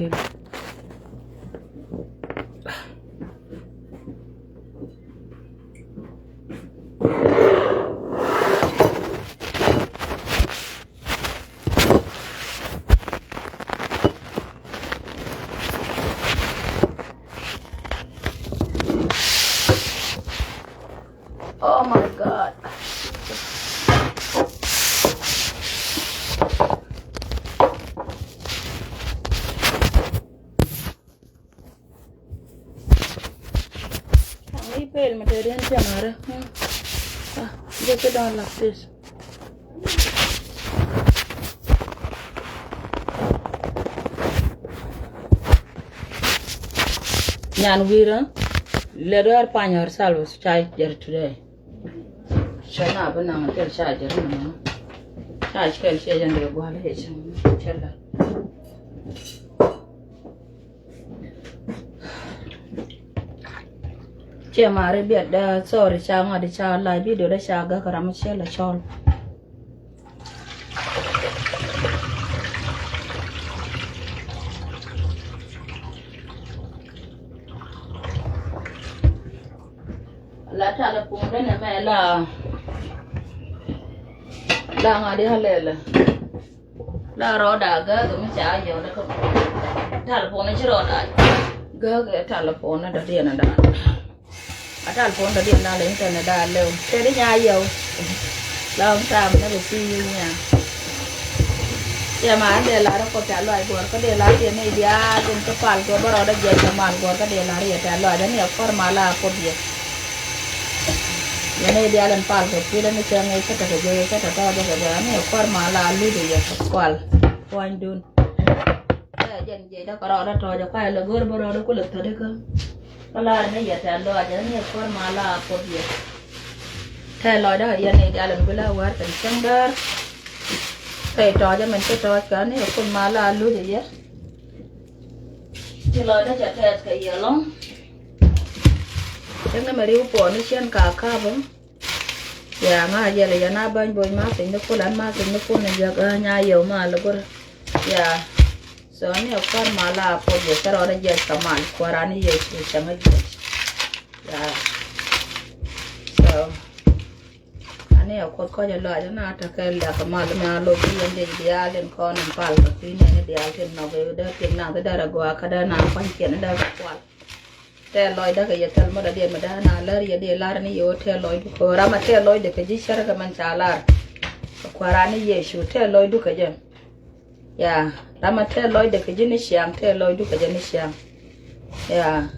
thêm. Oh my god. Thằng fail material chamara. Just it down like this. Nyan wira leader panyar salvos chai jer today. Shana banana tel chai jer no. Chai kel chai jande gwala hecham. Chella. Che mare biat da sorry cha ngadi cha live video da cha ga karam chella chol. La tala pung ne me la ngadi halele la ro da ga mi cha yo da ko tala pung ne chiro da ga tala pung na da dia na da tala pung da dia na le internet da le te di nya yo la ông tam na be si nya ya ma de la ro ko ta lo ai bor ko de la dia ne dia den ko pal ko baro da je ta man bor ko de la ri ta lo da ne formala ko dia Yane dia lan pal ko pila ni chang ai kata jo kata ta do ga ni kwar mala lu de ya kwal point dun jen je da karo da to ja kai la gor boro da kula ta de ka kala ne ya ta lo ja ni kwar mala ko dia ta lo da yane dia lan bula war kan chang dar kai to ja men to ka ni kwar mala lu de ya ti lo da ja ta ka ya long Em nó mà riu bỏ nó xiên cả ca bông, ya nga giờ là giờ na ban bồi má tính nó cô lăn má tính nó cô này giờ nhà yêu mà là cô, ya so này ở con mà là cô giờ cái đó là giờ cả mà qua ra này giờ chỉ chẳng hay gì, ya so anh này ở con coi giờ lại cho na ta cái là cả mà là lôi đi anh đi lên con làm pal cái tí này đi trên nó về đó tiền nào tới đây là qua cái đó nào quan kiện ở đây qua te loy da ya tel mo da de madana lar ya de lar ni yo te loy ko rama te loy de ke ji shar ga man chalar ko rani ye shu te loy du ka je ya rama te loy de ke ji ni siang te loy du ka je ni siang ya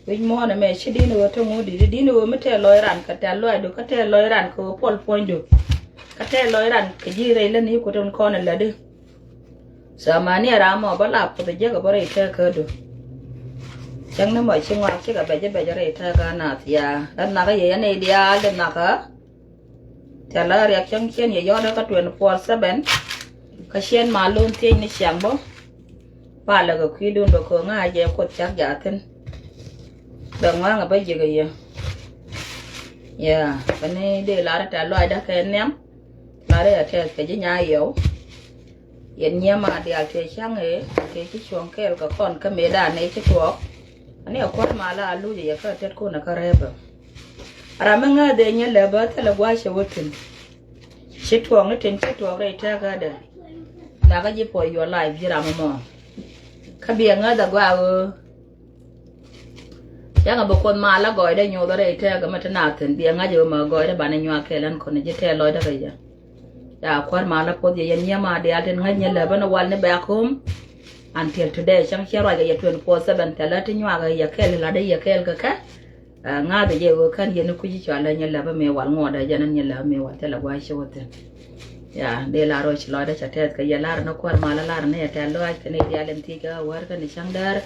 win mo na me chi di no to mo di no me te loy ran ka te loy du ka te loy ran ko pol point du ka te loy ran ke ji re le ni ko ton ko na la de samani rama ba la po de je ga bare te ka du chẳng nó mọi sinh hoạt chứ cả bây giờ đây thay cái nào thì lần nào cái gì này đi lần nào cả thì là riêng chẳng chuyện gì do đó cái chuyện của sẽ bên cái chuyện mà luôn tiền này chẳng bố và là cái khi đun được hướng ai về cột chắc giả thân đừng ngoan là bây giờ cái gì yeah bên này để lá trả loại đã cái ném lá đây là cái gì nhà yếu hiện nhiên mà đi thì chẳng ấy thì cái chuồng kêu cái con cái mẹ đàn này cái chuột anh ấy quát mà là lú gì cái tết cô nó cái rệp à mình nghe để nhớ là bớt là quá sẽ vượt tin chết tuồng nó tin chết tuồng đây ta cái đấy là cái gì for your life gì làm mà cái biển nghe đã qua chắc là một con mà là gọi đây nhiều đó đây ta cái mà thế nào thì biển nghe giờ mà gọi đây bạn ấy nhua cái lần còn này thế lối đó bây giờ ya quát mà là có gì nhớ mà để anh nghe nhớ là bên ngoài nó back home until today chẳng chia rồi cái 24/7 thế là tin nhua cái cái là đây cái nga de je kan ye no kuji chala nyala ba me wal ngoda janan nyala me wa tela wa shote ya de la ro chlo da chatet ka ya lar no kwar mala lar ne ta lo ay tene ya lem ti ga war ka ni sangdar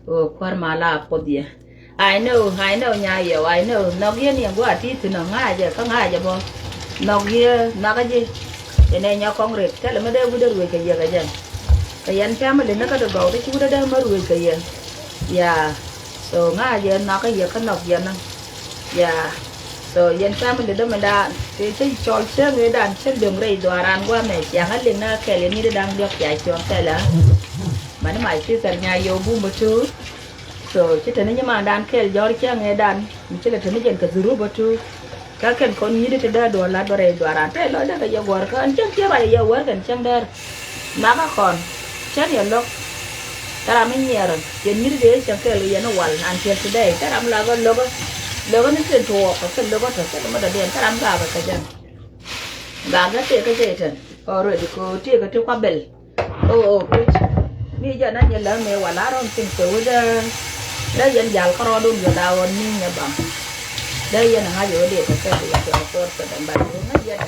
o kwar mala podie I know nya yo I know no ye ni ngwa ti tu no nga je ka nga je bo no ye na ka je ene nya kongre tele me de bu de ru ka ye ga jan ka yan family na ka do go de chu de ma ru ka ye ya so nga je na ka ye ka nok ye na ya so yen family đó mà đã thì chọn xe người đàn trên đường ray dọa ran qua mẹ chẳng hết liền na kể liền như đang được giải chọn xe là mà nó mày xí sần nhà yêu bu một chút rồi chứ thế nhưng mà đàn kêu gió chứ nghe đàn chứ là thế nó dân cả zuru một chút các cái con như thế đó đồ là đồ này đồ ra thế lo đó cái giờ quở cái anh chứ vậy giờ quở cái chẳng đỡ mà các con chắc là lúc ta làm những nhiều rồi dân như thế chẳng kêu là nó quở anh chưa từ đây ta làm là con lúc nó trên thua cái lúc đó cái mà điện ta làm cả cái chân bà cái gì thế rồi thì cô chia cái thứ qua bể bây giờ nó như là mẹ quả lá rồi tình tự đó dân giàu có lo luôn giờ đào như nhà bằng đây dân hai giờ để cái cho tôi sẽ đánh bạc nó dân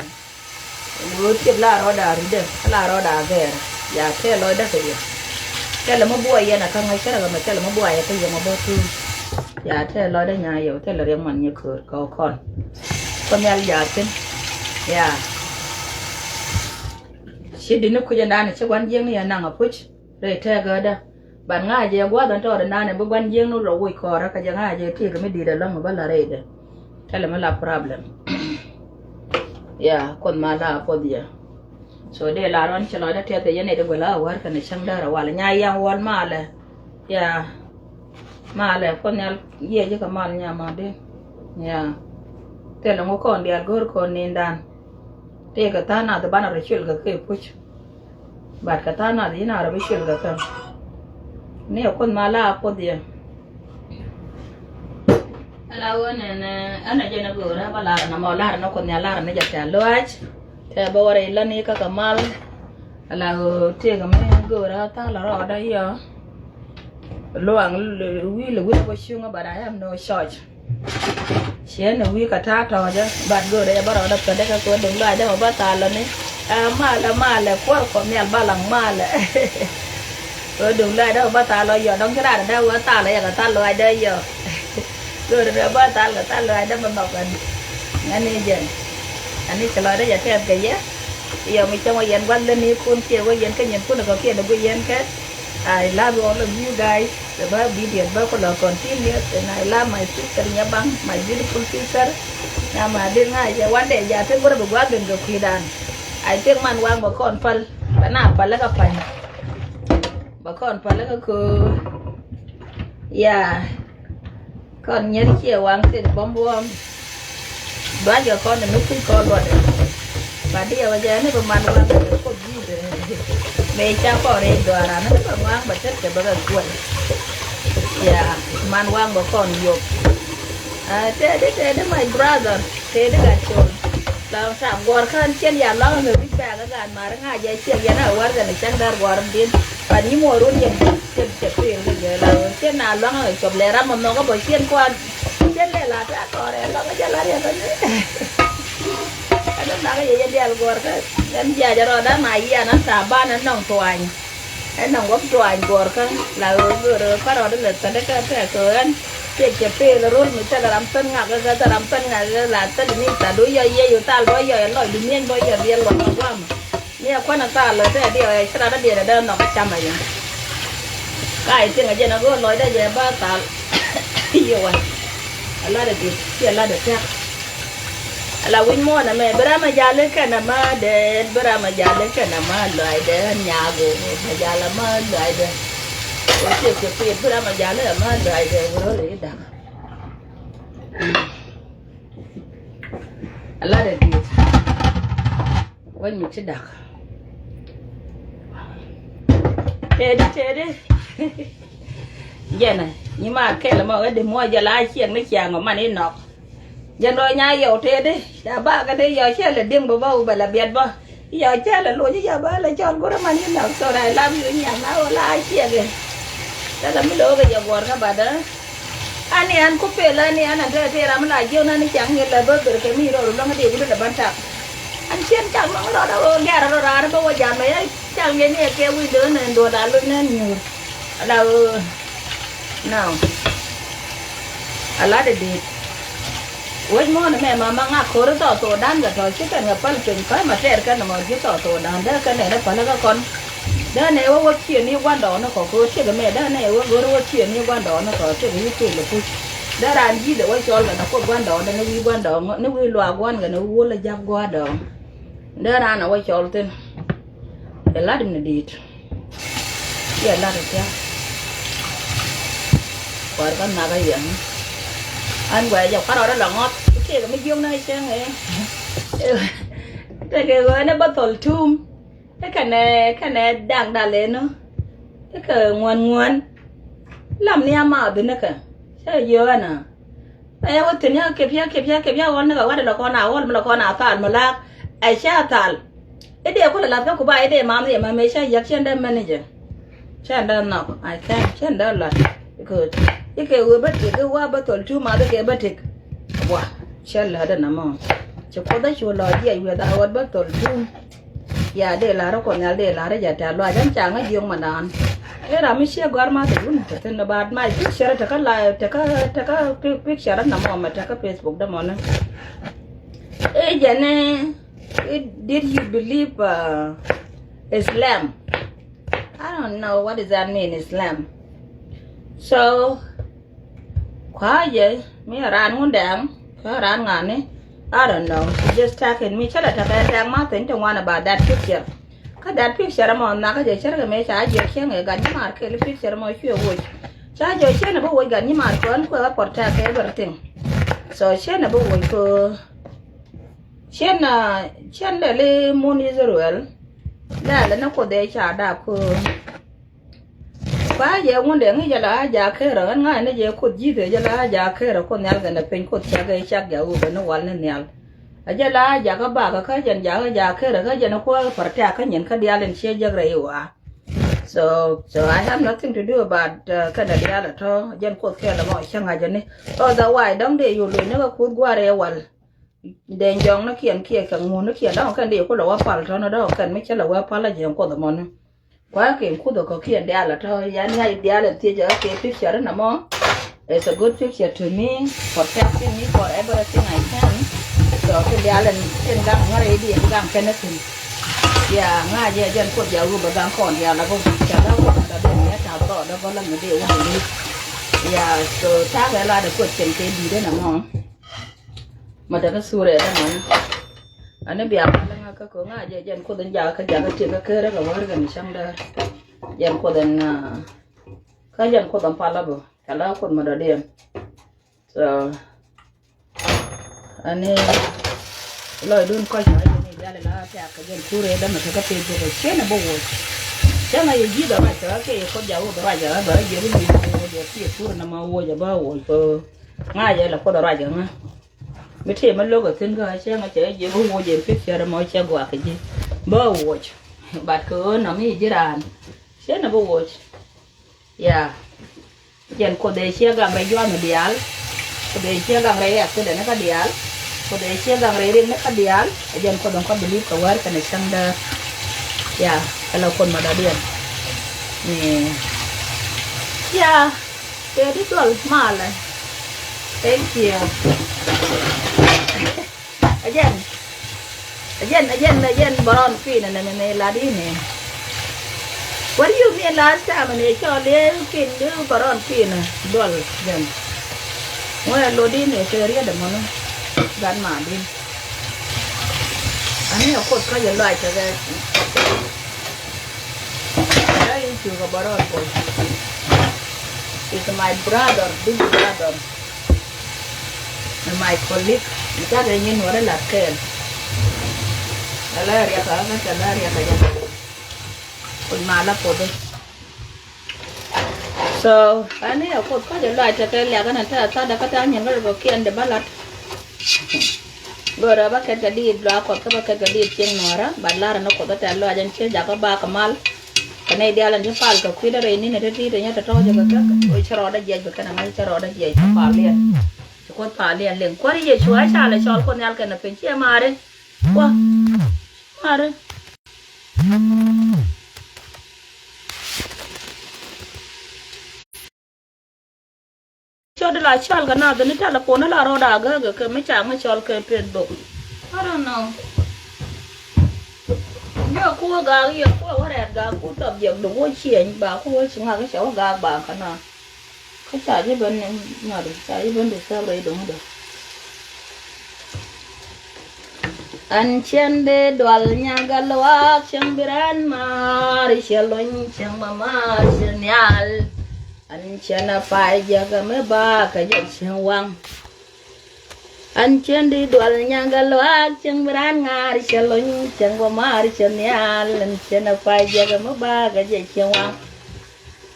vừa tiếp la rồi đào đi la rồi đào về giờ thế lối đó cái là một buổi vậy là không ngay cái là mà cái là một buổi cái gì mà bao thu giờ thế lối đó nhà giờ thế là riêng mình như cửa con nhà giờ trên ya chỉ đi nước khu dân đan này chắc quán riêng này năng ở push để theo cái đó bạn ngay giờ quá tận đó đàn này quán riêng nó rồi khó ra cái giờ ngay giờ thì cái mới đi được lắm mà bắt là đây thế là mới là problem ya con mà là có gì so để là ron cho nó đã theo cái này được gọi là war cái này sang đó là nhà yang wal mà là ya mà là con nhà gì chứ cái mà nhà mà đi ya thế là một con đi ăn gỏi con nên đàn thế cái ta nào thì bạn nào chịu cái push bạn cái ta nào thì nào là chịu cái nếu con mà là có gì là anh này nó gửi ra là nó mò là nó còn nhà là nó giặt trả lúa thế bây giờ lên đi các cái mal là thế cái mấy gửi ra ta là ở đây giờ luang là có xung bà đại em nó sỏi xé nó cái thác thôi chứ bạn gửi đây bắt đầu đập cái cái cuốn đúng lại đó mà bắt ta lên đấy mà là quá còn nhà ba lằng mà là rồi đúng lại đó bắt ta lo giờ đóng cái đàn đâu ta lại là ta lo đây giờ rồi bắt ta lo đó mà mọc anh ấy trả lời đó giờ theo cái giá giờ mình trong ngoài quan lên đi con kia qua cái nhận con là kia là cái dân cái I love all of you guys the video ba con là continuous and I love my sister Nyabang my beautiful sister na mà đi ngay giờ quan đề giờ thế bữa bữa qua đừng được khi đàn ai tiếng man quang một con phân bạn nào phân là cái phần bà con phân là cái cứ con nhớ chiều quang thì bom đó giờ con là nước cứ con rồi và đi vào giờ nó còn man quang có gì rồi mẹ cha có đây đồ là nó còn quang bật chất để bớt quần man quang bà con dục thế đó my brother thế đó là chôn làm sao quạt khăn trên nhà lo người biết bè cái gàn mà nó ngay giờ chiều giờ nó quạt rồi chẳng đar quạt điên và những mùa luôn vậy trên tiền rồi là trên nào lo người chụp lẻ ra mà nó có bởi trên quan trên này là ra có đấy lo cái là đấy nó nói cái gì vậy đi quạt cái em giờ cho rồi đó mà giờ nó xả ba nó nòng toài nó nòng gốc toài quạt cái là rồi có rồi đó là cái anh chụp tiền là luôn người ta làm tân ngạc cái ta làm tân ngạc là tân đi ta đối với yêu ta đối với nói đi miên bây giờ đi luôn quá mà nè quan là ta là thế điều này ta đã điều là đơn nó cái trăm này cái tiếng ở trên nó có nói đây giờ ba ta yêu là được gì là được chắc là win mua nè mẹ bữa mà già lên cái nằm mà để bữa mà già lên cái nằm mà loại để nhà gỗ mà già là mà loại để chụp tiền bữa mà già lên mà loại để bữa lấy đằng là được gì quên mình sẽ đặt thế đi vậy này nhưng mà cái là mọi cái mua giờ lại chiang nó chàng mà nên nọc giờ rồi nhà dầu thế đi đã ba cái đấy giờ chơi là điên bầu bầu là biệt bơ giờ chơi là lối giờ ba là chọn của nó mà nên nọc sau này làm gì nhà nó lại chiang kìa đó là mới đổ cái giờ quạt các bạn đó anh ấy ăn cúp về là anh ấy ăn thế làm lại vô nên chẳng như là bơ bự cái mì rồi nó cái gì cũng là ban trạc anh chiên chẳng nó đó đâu nghe nó ra nó bao giờ mấy chẳng cái này kêu quý đứa này đồ đá luôn nên nhiều đâu nào lá để đi quên mua mẹ mà mang ngạc khổ đó tổ đan rồi thôi chứ cần gặp phải chuyện cái mà trẻ cái mà chứ tổ đan đó cái này nó phải là các con đó này ô chuyện như quan đó nó có cơ chứ cái mẹ đó này ô chuyện như quan đó nó có chứ cái chuyện là vui đó là gì để cho là nó có quan đó nó đi quan đó nó đi loa quan cái nó vô là giáp qua đó đó là nó quay cho tên để lát mình đi ya la de ya quả con nào cái gì anh quay dọc cái đó là ngót cái cái mấy dương này xem này cái gọi nó bắt tol thum cái này đang đà lên nó cái ngoan ngoan làm nia mà được nữa cả sao giờ nè ai có tiền nhá kẹp ya con nó gọi là con nào tàn mà la ai cha tàn cái điều có là làm cái của bà ấy để mà mấy cha giặc chân đem manager cha đem nào ai cha chân đó là cái người bắt cái qua bắt tol thum mà cái bắt wow cha là đó nằm chỉ có đấy chùa lò gì vậy ta ở bắt tol thum ya để là nó còn nhà để là để trả loài chẳng chẳng cái dương mà đàn cái là mình sẽ gọi mà thì luôn thì nó bắt mai picture thì cái picture đó nằm mà cái Facebook đó mà nó ê giờ này did you believe Islam? I don't know what does that mean Islam. So quá vậy mấy ran muốn đảng cái ran ngàn ấy I don't know. She just talking me. Chala taka tang ma think to one about that picture. That picture mo na ka je chara me cha je khen e gan mar ke le picture mo chue wo. Cha jo chen bo wo gan mar ko an ko porta ke everything. So chen bo wo ko chen le mon Israel. La na ko de cha da ko. Ba je won de ngi jala ja ke ro nga ne je ko ji de jala ja ke ro ko nyal ga na pen ko cha ga cha ga u no wal ne nyal ajala ja ka ba ka jan ja ke ro ga jan ko parta ka nyen ka dia len che ja re wa so I have nothing to do about ka da dia la to jan ko ke la mo cha nga jan ni otherwise dong de yu le ne ka ku gwa re wal de jong na kien kia ka ngu na kien da ka de ko la wa pal to na da ka me cha la wa pal la je ko da mo ne quá cái khu đó có kia đea là thôi, giá này đea là tiêu cho cái picture đó nằm mò, it's a good picture to me, protecting me for everything I can, so cái đea là trên găng ngay đi găng cái này, yeah ngay giờ dân quốc giáo luôn găng còn giờ là không chả đâu còn là để nhớ chào đó đó có lần người điều gì đi, yeah so tháng này là được quốc trên cái gì đấy nằm mò, mà đó cái xu đấy đó mà anh ấy biểu là cái cô ngài giờ dân cô đến giờ cái chuyện cái đó là mới gần xong đó dân cô đến cái dân cô đến pala bù cái đó cô mà đã đi so anh ấy lời đun coi hỏi này ra là cái dân chú đấy đó mà cái tiền của cái nó bù chắc là gì đó mà cái con giàu đó rồi giờ bởi vì cái gì cái chú nó mà mua giờ bao rồi ngài giờ là cô đó rồi giờ mà mấy thế mà lúc ở trên cái xe mà chơi gì cũng mua gì biết chơi mọi chơi quạt cái gì bao watch bạn cứ nằm gì chứ đàn xe nó bao watch yeah dân cô để xe găng bay doa mà dial cô để xe găng bay à cái đấy nó cái dial cô để xe găng bay riêng nó cái dial dân cô đồng có beli cái war cái này sang đó yeah kalau con mà đã điên nè yeah cái đi tuần mà lại thank you again baron fee na ne ladi ne what do you mean last time ne cho le kin du baron fee na dol den mo lo di ne seria de mo gan ma din ani ko ka je lai ta ga ai chu ga baron ko is my brother big brother and my colleague kita ada ingin Nuer là kèn là ria cả cái là ria cả còn mà là cột so anh ấy ở cột có để lại cho cái là cái này ta đã có ta nhận cái đồ kiên để bắt lật rồi bắt cái đi là cột cái đi trên Nuer bắt là nó cột cái là dân chơi giả có ba kamal cái này dia là những pal cái khi đó rồi ní này đi rồi nhá cho cho cái ôi charo đã dậy cái này charo đã dậy pal liền con phá liền liền qua đi về chúa cha lại cho con nhau cái nó phải chia mà đấy qua mà đấy cho được lại cho cái nào thì nó là con nó là rồi đã cái mấy chàng mới cho cái Facebook I don't know nhớ cua gà gì cua đẹp gà cua tập việc đúng có chuyện bà cua chúng ta cái cháu gà bà cái nào cái trả với bên nào được trả với bên được sao đây đúng được An chende dwal nyagalwa chang biran mar shalon chang mama chanyal. An chena pai jaga me ba ka chang wang. An chende dwal nyagalwa chang biran mar shalon chang mama chanyal. An chena pai jaga me ba ka chang wang.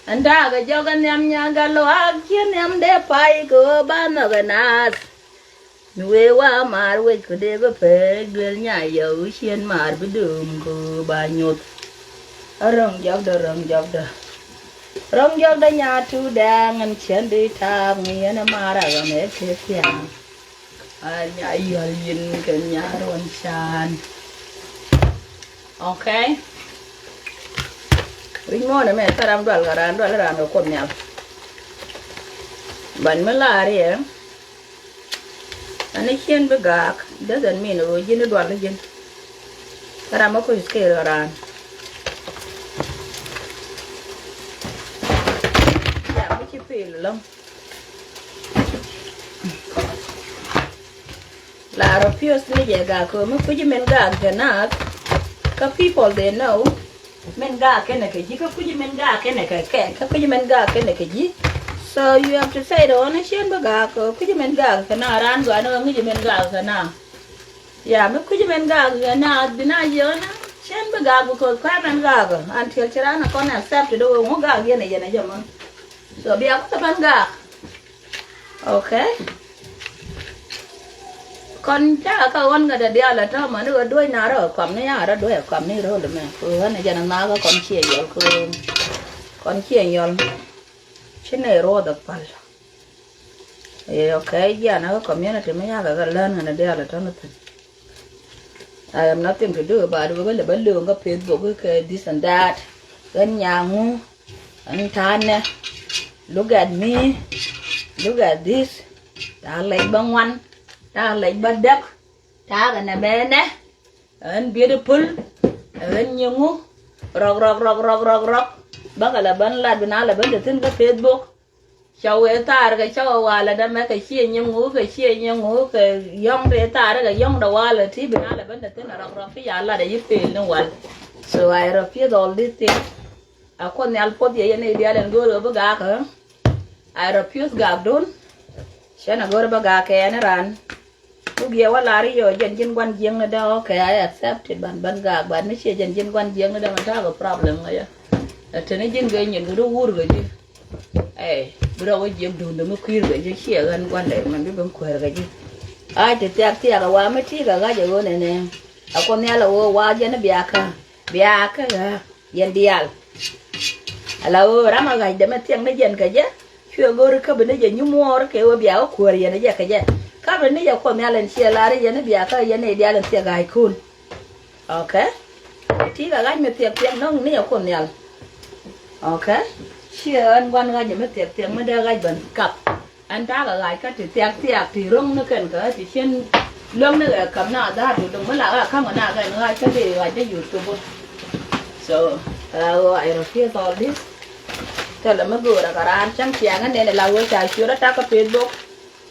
An da ga joga nyam nyagalwa nyam de pai ko ba no ganas. We wa mar we could ever pay girl nya yo xiên mar với đường của bà nhột ở rong dọc da nhà tu đang ăn chén đi tham nghe nó mà ra cái mẹ thế thiang à nhà yo lin cái nhà ron san ok ring mo này mẹ ta làm đoan nó con nhau bánh mới là đi em anh ấy khiên với gạc doesn't mean rồi dân nó đoạt lên dân ta làm có scale around dạ mới chỉ phê là lông là rồi phía dưới này gạc rồi mới cứ men gạc cái nào các people they know men gạc cái này cái gì các cứ men gạc cái này cái các cứ men gạc cái này cái gì. So you have to say đó nó xiên bơ gà có cái men gà cái nào ran gọi nó cái men gà cái nào, yeah mấy cái men gà cái nào bị na giờ nó xiên bơ gà của cái men gà cái anh theo chả nó con nào sắp thì đâu ngó gà kia này giờ mà, so bây giờ có men gà, okay, con chắc các con cái đấy là cho mà nó đuôi nào rồi cầm nó nhà đó đuôi cầm này rồi được mà, cái này giờ nó má con chia nhiều con chia nhiều này rồi được phải, ok, giờ nó có community mấy nhà cái lên này đây là cho nó thành, I am nothing to do about it, với bên đường có Facebook cái this and that, cái nhà ngu, anh than nè, look at me, look at this, ta lấy băng ngoan, ta lấy băng đất, ta cái này bên nè, anh beautiful, anh nhiều ngu, rock. Bác là bên là bên nào là bên được tin cái Facebook, cháu ấy ta cái cháu qua là đam mê cái chia nhau ngủ cái yong để ta cái yong đầu qua là thì bên nào là bên được tin là rong phía nhà là để giúp tiền nó qua, so I refuse all these things. À con nhà alpot vậy này đi lên go rồi gà hả? I refuse gà đốn, sẽ là go rồi gà cái này ran, lúc kia qua lại rồi dân quan giang ở đâu, okay I accepted ban gà ban mấy chia dân quan giang ở đâu mà ta có problem rồi. Thế nên dân gây nhận cái đồ uổng rồi chứ, bữa đó cái dân đun nó mới khui rồi chứ xỉa gần quan đấy mình biết bấm khỏe rồi chứ, ai thì tiệc cái qua mấy chi cái gì vậy nè, à con nhà là qua dân nó bịa cái dân đial, là ra mà cái để mà tiếng nó dân cái chứ, chưa gọi cái bên này dân nhung mua cái bịa khỏe dân nó cái chứ, cái bên này giờ con nhà lên xỉa là dân nó bịa cái dân này đial lên xỉa cái khôn, ok, thì cái mà tiệc nó này con nhà ok, chia anh quan gai những cái tiệc mới đưa gai bẩn cặp, anh ta là gai cái tiệc thì rong nó cần cái thì xin lông nó cái cặp nào ra thì đừng mới là không có nào cái gai cái gì gai cho YouTube, so I refuse all this, thế là mới vừa là cái anh chẳng chàng anh này là vừa chạy chưa đã ta cái Facebook,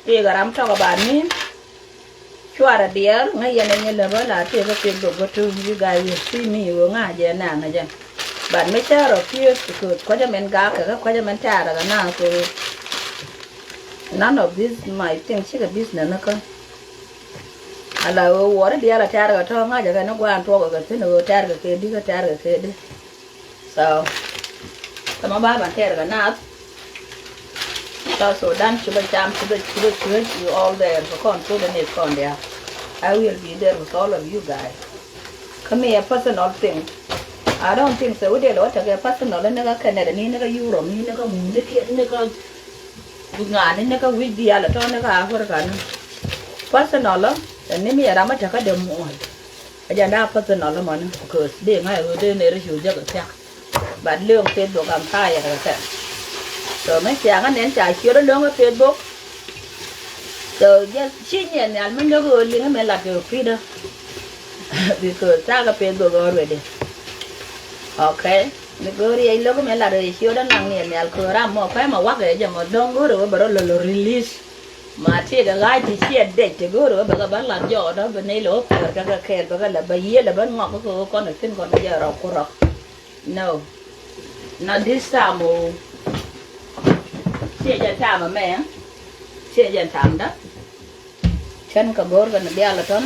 thì cái làm cho các bạn ní, chua là đĩa ngay giờ này là mới là thì cái Facebook của tôi you guys will see me vừa ngay giờ nàng này chứ. Bạn mấy cha rồi kia cứ có cho mình gà cái có cho mình trả là cái nào cứ none of this my thing chỉ cái business nó con là ở đây là trả cái thằng ngay cái nó quan thua cái thứ nữa trả cái kia đi cái trả cái kia đi so tao mà bạn trả cái nào so dan chú chăm chú you all there for control the net con there I will be there with all of you guys come here personal thing I don't think so. Udah loh, tapi personal ni nak Canada ni nak Europe ni nak muda kian nak bunga ni nak India lah, tu nak apa kan? Personal lah, ni ni ada macam cakap demo. Aja ada personal lah mana? Because dia ngai dia ni rasa juga siapa. Bad lương Facebook làm sai ya kan? So mấy chàng anh em chạy chiếu đó lương ở Facebook. Rồi chỉ nhận anh mình đâu có liên hệ lại được free đâu. Because ta cái Facebook already. Okay, negeri ai logo mela dari sio dan nang ni al Quran mo kai ma wak ya mo dong go ro baro lo release mà thế cái gái thì chia để thì gỡ rồi bây giờ bán làm giò đó bên này lỗ cái kẹt cái là bây giờ là bán ngọt cái con này tin còn bây giờ rau cô rau no not this time oh chia chân thảm mà mẹ chia chân thảm đó chân cái gỡ cái này đeo là thôi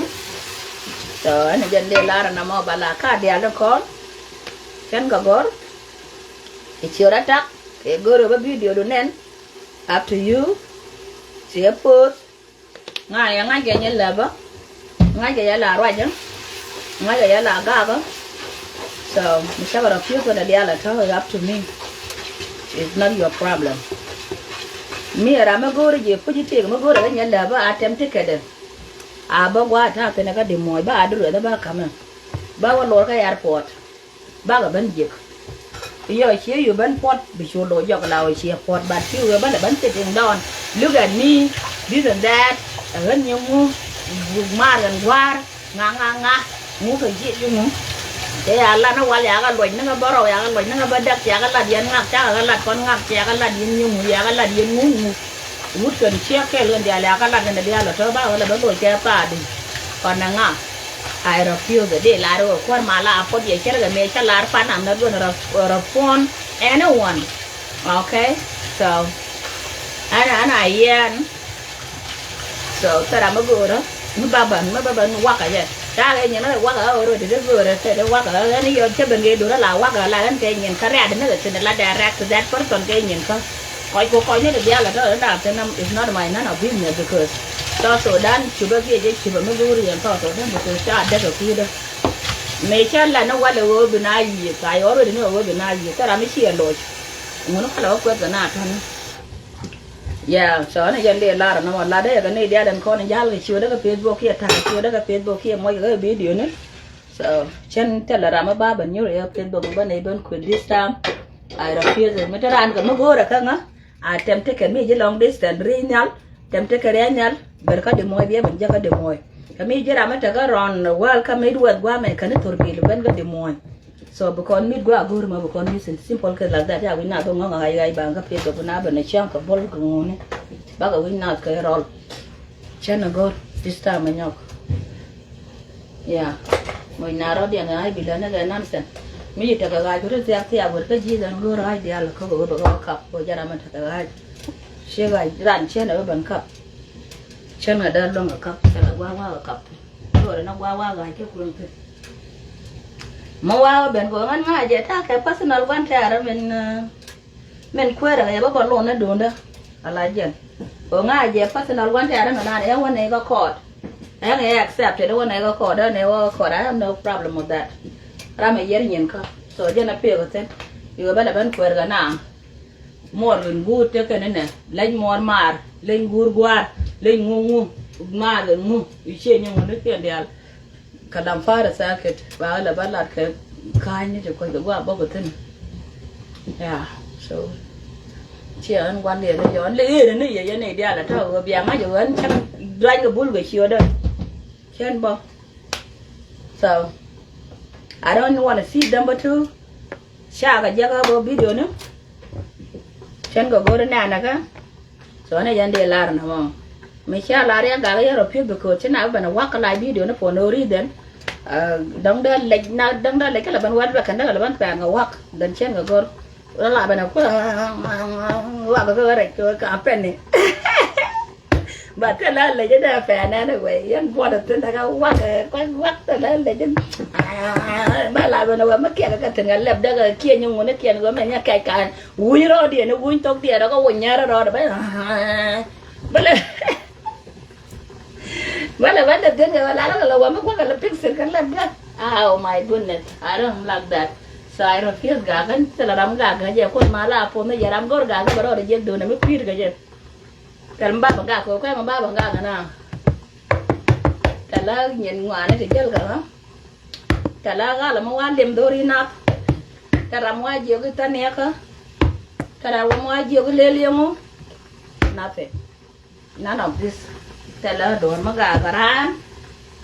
rồi anh dân đi la là nằm ở bà là cá đeo nó con chân cái gỡ thì chưa đã chắc cái gỡ rồi bắt video đồ nên up to you chia phốt ngay cái như là bác ngay cái là right chứ ngay cái là gà đó so mình sẽ vào phía của đứa là thôi up to me it's not your problem mi ra mà gỡ gì phốt gì tiền mà gỡ cái như là bác attempt cái đấy à bác qua thằng cái này cái điểm mồi bác đưa rồi bác cầm bác vào lối cái airport bác ở bên dịch giờ chỉอยู่ bên port bị chua lỗi dọc là chỉ port bạn chưa bên là bên sitting down look at me this and that gần như mà gần qua nga ngu cái gì chứ ngu thế là nó qua nhà cái lối nó bảo rồi nhà cái lối nó bắt đặt nhà cái là điện ngạc cha cái là con ngạc cha cái là điện như ngu nhà cái là điện ngu ngút cần chia cái luôn nhà là cái là cái này là cho bao là nó lối cha ta đi còn là ngạc I refuse để lại rồi quan mà là phốt vậy chứ là mẹ chắc là phán làm nó luôn là phone anyone okay so anh này so ta làm cái vừa đó mới ba bận quát cái gì ra cái nhìn nó quát ở rồi thì nó vừa rồi sẽ quát ở nó vô chứ bên kia đồ đó là quát ở là cái nhìn cái ra đến nó là direct to that person cái nhìn coi như là giá là đó là cho năm is not my none of business because cho số đan chú bác kia chứ chú bác mới vui rồi cho số đan một số cha đẹp ở kia đó mấy cha là nó qua được bên ai gì cái ở rồi nó ở bên ai gì cái đó mới chia rồi muốn nó phải là quét cái nào thôi yeah số này dân đi là nó mà là đấy cái này dia đàn con này giá cái chiều đó cái Facebook kia thằng chiều đó cái Facebook kia mọi cái video nữa so chân thế là làm ba bên nhiêu rồi Facebook bên này bên quên this time ai đó kia rồi mấy cái ăn cái nó vô được không á attempt cái mi chỉ long distance ri nhau attempt cái đấy nhau berka de moy bia banja ka de moy kami jira mata ga ron welcome it with gwa me kan turbi ben ga de moy so because mid gwa gur ma because mi simple ke like that ya we na to nga ga ba ga pe to na ba na cham ka bol ko ngone ba ga we na ka roll chana gor this time anyok yeah moy na ro dia ga bi la na ga nan sen mi ta ga ga gur ta ya gur ka ji dan gor ai dia la ko go ba ka ko jara mata ga she ga ran chena ban ka chân ở đây luôn ở cặp cái là qua ở cặp rồi nó qua gái cái cuốn thôi mà qua bên của anh ngay vậy ta cái personal quan trọng đó mình quên rồi bây giờ luôn nó đúng đó là gì ở ngay vậy personal quan trọng đó là nếu anh này có code em này accept thì nếu anh này có code đó nếu code I have no problem with that ra mấy giờ nhìn không rồi cho nó biết cái thế rồi bây giờ bên quên cái nào mua gần gut cho cái này nè lấy mua mar lên gur guar lên ngu mà gần ngu ichi nhưng mà nước tiền đẹp cả đám pha là sao cái và là bắt lạt cái khai như cho coi cái qua bao cái thân yeah so chị anh quan điểm là anh lấy đến này vậy này đi là thao rồi bia má rồi anh chắc đánh cái bún về chiều đây chân bao so I don't want to see number two xa cái giá cái video nữa chân có đến này nè cái so này dân đi làm nè mà mấy cha là đấy cái rồi phía bên cổ trên nào bên nào quát lại video nó for no reason đóng đó lấy cái là bên quát và cái đó là bên phải ngầu quát đến trên cái cổ đó là bên nào quát cái pen này mà cái là lấy cái đó phải nè vậy anh qua được tên là quát là lấy cái ba là bên nào mà cái thằng anh làm đó cái kia nhưng mà nó kia nó mà nhá cái ui rồi đi nó ui tóc đi đó có quần nhá rồi đấy Well, when the thing is, I pixel can let that. Oh my goodness, I don't like that. So I refuse gagan. So I'm gagan. I put my lap on the yaram go gagan, but all the jet do never feed again. Tell me about Gako, come about Gaga now. Tell her, you want to tell her. Tell her, I'm one them door enough. Tell her, why you get a necker. Tell her, why you get nothing. None of this. Tell her don't magaran.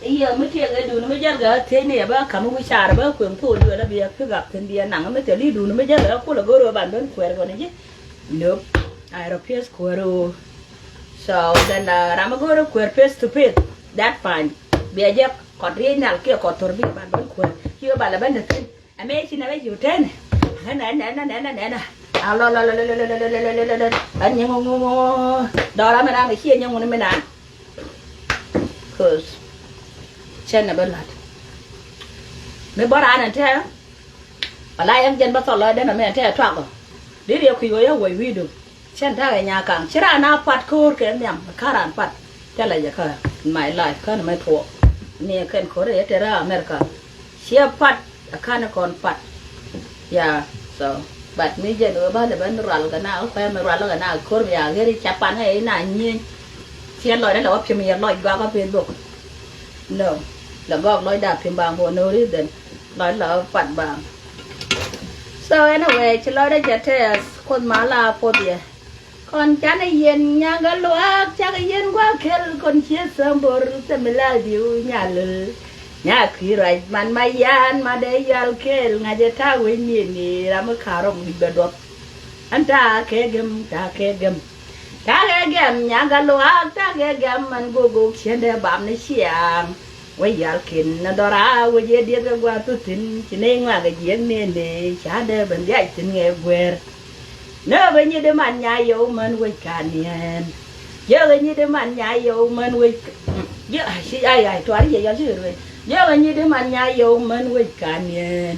Iya mesti agak dulu menjaga. Tini apa kamu bicara apa kuem tu dulu ada biar kegap ten biar nang mesti li dulu menjaga. Aku lagu ro bandon kuer kau ni je. Nope. I refuse kuero. So then Ramagoro queer face to face. That fine. Be a jack, Codrinal, Kia Cotorbi, but don't queer. You about a band of thing. I made you never you 10. And you Dora Madame here, young woman. Because Chenabella. Me bought an tell. But I am Jen Battle, then a man tell trouble. Did you go away? We do. Chantara Yakan. Chira now pat cook and yam, Karan pat. Tell a car. My life, kind of my talk. Near Ken Korea, America. She a pat, a kind of con pat. Yeah, so. But me just about the Benral now, family Ralaga now, Korea, very Japan, 9 years. She had Lloyd up to me a Lloyd Gog up in book. No, the Gog Lloyd up in Bang for no reason. Lloyd love pat bang. So anyway, chị nói đây chả thế con má là po bia con cha này yên nhà gà loa cha cái yên quá khéo con chia sớm bor sẽ mình là điều nhà lử nhà khi rồi man mai yan mà để yal khéo ngay giờ ta quên nhìn đi làm cái khảo rong đi bờ đốt anh ta khe gem nhà gà loa ta khe gem man go xem để bám này xiang quay yal kin na dora quay giờ đi ra qua tu tin chỉ nên là cái chuyện này để trả để bên dạy tin nghe quê nếu bây giờ để man nhà yêu mình quay cả niên giờ bây giờ để man nhà yêu mình quay giờ ai toán gì giờ chứ rồi giờ bây giờ để man nhà yêu mình quay cả niên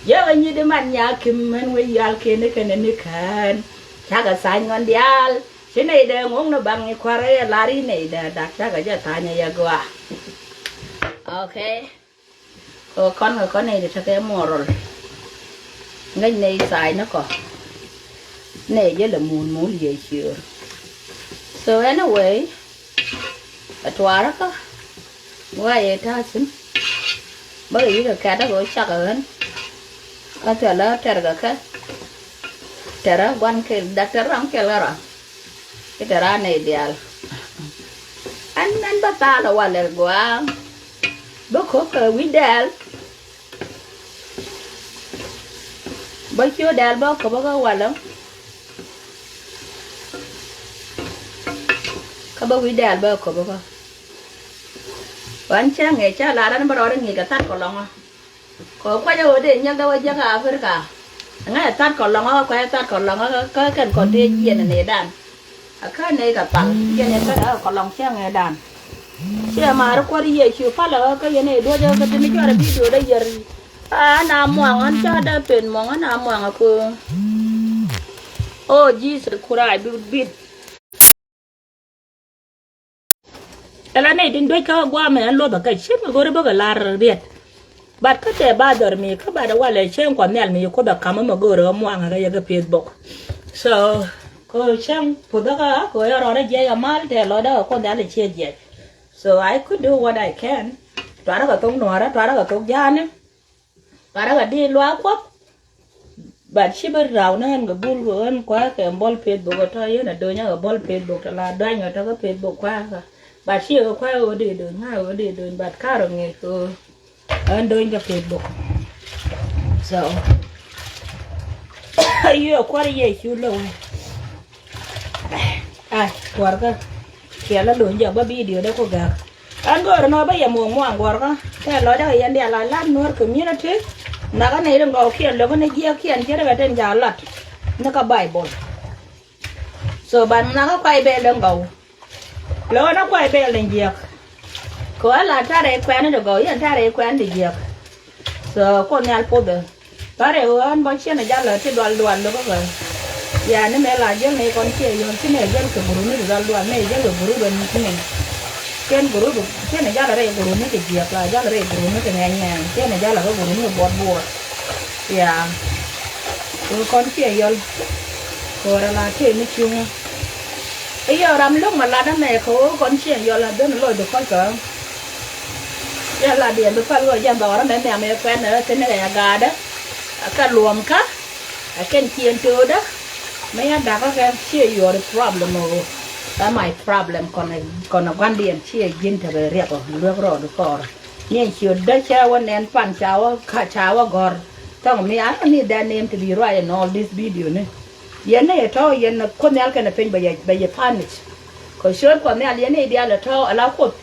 giờ bây giờ để man nhà kim mình quay yal kin cái này kan chắc là sai ngon dial cái này để ngóng nó bằng cái khoa rồi lari này để đặt chắc cái giờ ta nhà qua. Okay. Con này thì cho cái moral. Ngay này xài nó có. Này với là muốn gì chưa. So anyway, ở tòa đó có. Ngoài ta xin. Bởi vì là cả đó gọi chắc ở hơn. Ở tòa đó trả cả khác. Trả ra quan cái đặc trả rong kêu là rồi. Cái trả ra này đi anh bắt ta là quan là quá. Bốc hốt quý đèl. Bốc chưa đèl bốc có bốc có lắm. Có bốc quý đèl bốc có bốc. Bạn cha nghe cha là nó bắt đầu nghỉ cái tát còn lòng. Có quay vô để nhắc đâu chắc à phải cả. Ngay tát còn lòng quay tát còn lòng có cần còn đi diện này đàn. Cái này cả bằng cái này cái đó còn lòng cha nghe đàn. Siya maro ko riye siya pala ka yene do ja ka tini ka video da yer na muangan cha da pen mongan na muang ako oh Jesus kurai bit ala ne din do ka gwa me an lo ba ka shit ma gore ba ga lar riet bat ka te ba dor mi ka ba da wale chen kwa mel mi ko da kama ma gore muang ga ya ga Facebook so ko chen poda ka ko ya ro da je ya mal te lo da ko da le che je. So I could do what I can. Tara ka tong Nuer, tara ka tong Jan, tara ka di loa kwap. But she be round and the bull go quack and ball Facebook or tie in a donya a ball Facebook la dying at a Facebook quack. But she a quite what they doing, how they doing, but carrying it to and doing the Facebook. So you are quite a year, you know. Ah, worker. Kia là đuổi giờ baby điều đấy có gà anh gọi nó bây giờ mùa muang gọi đó cái loại đó hiện tại là lát nuôi community nó cái này đừng gọi kia là cái này kia chứ đây là trên giá lật nó có bài bột so bạn nó có quay về đừng gọi lỡ nó quay về lên việc có là cha đây quen nó được gọi cha đây quen thì việc so con nhà phụ được đó để anh bao nhiêu này giá là cái đoàn đó có rồi. Ya ne me la jeng ne kon che yon ti ne jeng ke buru ne dal do ne jeng ke buru ben ti ne ken buru du ken ne jala re buru ne ke jiap la jala re buru ne ke ngang ken ne jala ko buru ne bot ya ko kon che yon ko ra la che ne chung e yo ram lúc mà la da ne ko kon che yon la den lo do kon ka ya la dia do fa lo ya ba ra me me fa ne te ne ya ga da ka luom ka ken chien to da mấy anh đã có cái chia your problem rồi, đó my problem còn quan điểm chia dinh thì về riệp rồi nước rồi được cỏ nhưng chiều đấy chaวันนั้นปั่นเช้าก่อนต้องมีอันนี้ that name to be right in all this video เนี่ยยันเนี่ยท้อยันคนนี้กันเป็นใบพานิชก็ ko shon ko ne ali ne dia la to ala ko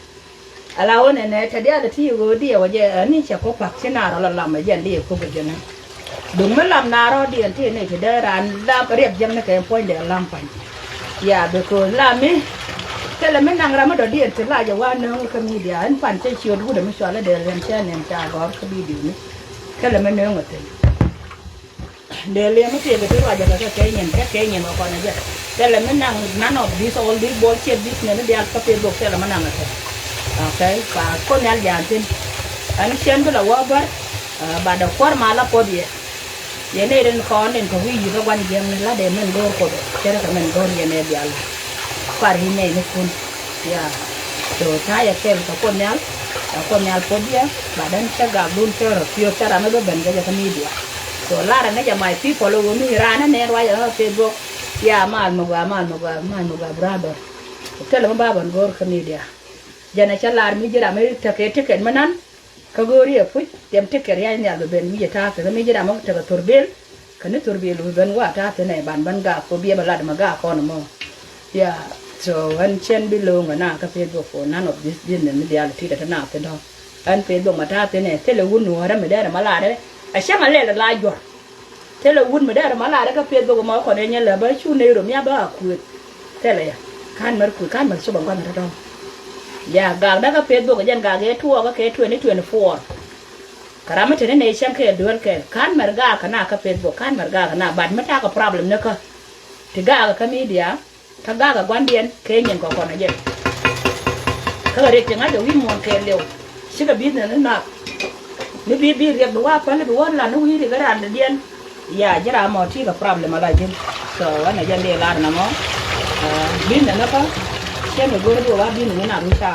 ala wona ne ta dia la ti go dia waje ni cha ko pak sina ro la ma yen dia ko ge na dung ma lam na ro dia ti ne ti da ran da riep jang ne ke point de lam pan ya be ko la mi te la men nang ra ma do dia ti la ja wa no ka mi dia an pan che chiu du de ma sha la de len cha ne cha go ka bi di ni te la men no ngote de le ma te be ti wa ja ka ke nyen ko na ja te la men nang none of this all this bullshit this ne dia ka pe do te la ma nang ate okay pa ko ne al ja tin an chen ko la wa ba da kwar ma la po dia ye ne den ko nen ko wi ga wan jeng la de men go ko te ka men go ye ne dia la par hi ne ne kun ya to ta ya kel ko ne al po dia ba dan cha ga dun che ro pio cha ra no do ben ga ja media so la ra ne ja mai people lo mi ra na ne wa ya Facebook ya mal mo ga brother te la ba ban go ka media jana cha lar mi jira me ticket manan ka gori ya fuj dem ticket ya ne al ben mi ta ta mi jira mo ta torbel kan torbel ben wa ta ta ne ban ga ko bia ba la ma ga ko no mo ya so an chen below na ka Facebook for none of this din ne dia ti ta na ta do an Facebook ma ta ta ne te le wun no ra me da ma la de a sha ma le la jor te le wun me da ma la de ka Facebook ma ko ne ne la ba chu ne ro mi ba ku te le ya kan mar so ban ta do ya ga da ka Facebook jan ga ge tuo ka ke 2024 karama tene ne shan ke dual ke kan mar ga kana ka Facebook kan mar ga kana bad mata ka problem ne ka ti ga ka media ka ga gwan bien ke nyen ko na je ka re ke nga de wi mon ke lew shi ka business na ni bi re wa pa le wa la no wi ri ga ran de dien ya jara mo ti ka problem ala jin so wana jan de la na mo business na ka che me gore do wa bi ni na ru cha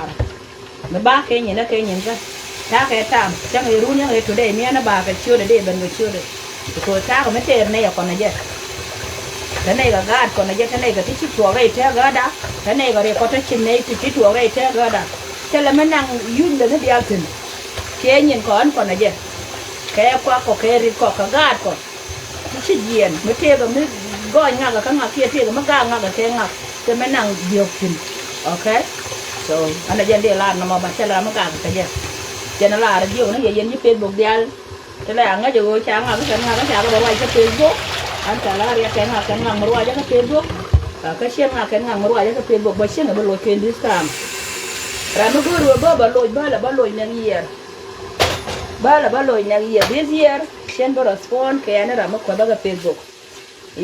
me ba ke nyen ka ta ke tam cha ngi ru nya ke today mi na ba ka chiu de ben go chiu de ko ta ko me te ne ya ko na je thế này là gạt còn là thế này là tí chích chuột đây thế gạt đã thế này là có cái chim này thì chích chuột đây thế gạt đã thế là mình đang yun đến cái altin cái nhìn còn là gì cái qua có cái rít có cái gạt còn tí chích diền mới thế rồi mới gọi ngạc cái ngạc kia thế rồi mới gạt ngạc cái ngạc thế mình đang điều chỉnh ok so anh là dân địa làm mà bạn sẽ làm mới gạt cái gì cho nên là điều nó vậy dân như Facebook dia thế là anh ấy rồi chả ngạc cái đồ này cho Facebook anh trả lời cái ngang mở ra cái Facebook cái xem cái ngang mở ra cái Facebook bây giờ nó lôi trên Instagram rồi nó cứ rồi ba lôi ngang year ba lôi ngang year this year xem có respond cái này là mất qua cái Facebook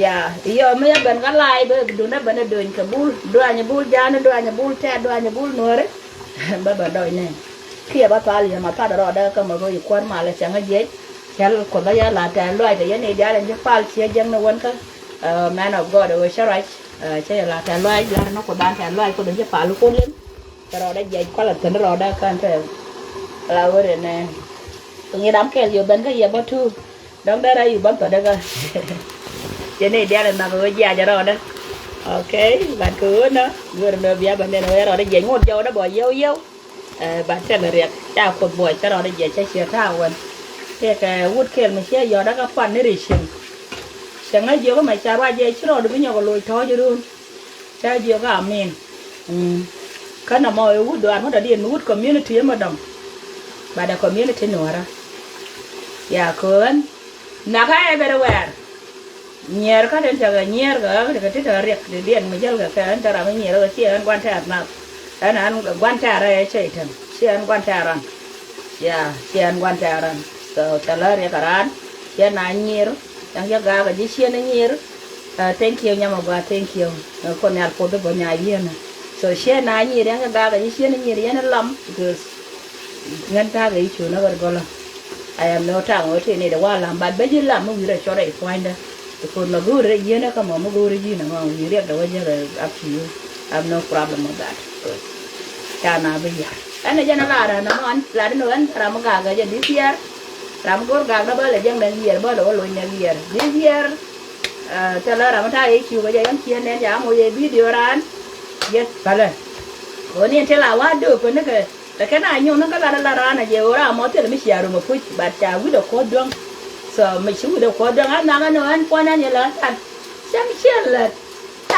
ya iyo mấy bên cái like bên đồ nó bên đồ cái bul đồ anh bul jana đồ anh bul te đồ anh bul Nuer ba đòi này khi ba ta liền mà ta đó đây cái mà rồi quan mà là chẳng cái gì chal ko da ya la ta loy da yene da len pal che jang no won ka man of god o sharai che la ta loy la no ko dan ta loy ko de pal ko len ro da je ko la tan ro da kan te la wore ne ngi dam kel yo ben ka ye ba tu dong da ra yu ban to da ga che ne da len na ko ya ja ro da okay bạn cứ nó vừa được bia bạn nên rồi da je ngot jo da bo yo bạn sẽ là riek cha ko boy cha ro da je che che ta won cái wood kale mình sẽ giờ đó các phần này rỉ chẳng ai giờ có mày cha ba giờ chứ rồi được với nhau lôi thó chứ luôn cha giờ có amen cái nào mà wood đoàn nó đã điền wood community mà đồng bà đã community nữa ra ya con nãy cái everywhere nhiều cái đến giờ nhiều cái cái thứ riệp để điền mình giờ cái anh ta làm cái nhiều rồi chị anh quan sát nào anh quan sát đây chơi thằng chị anh quan sát rằng ya chị anh quan sát rằng so talar ya karan ya na nyir yang ya ga ji chen nyir thank you nyama ga thank you ko ne al podo go nya yena so she na nyir yang ga ji chen nyir ya na lam because ngan ta ga chu na gar gola I am no tang o te ne da wa lam ba be ji lam mu ri cho dai find ko na go re yena ka mo go re ji na ma wi re da wa ja up to you I have no problem with that ka na be ya ana jana la na mo an la no an ra ma ga ja this year làm có gà đó là dân đang gì bao đồ lôi nhà gì đi here cho là làm thay chiều bây giờ em chia nên giá một video ra yes phải rồi còn nên thế là quá được cái này cái này nhiều nó có là ra này giờ ra mỗi thứ là mình xài rồi một phút bà chả biết được có đường so mình xuống được có đường ăn nào ăn quan ăn như là ăn xem xem là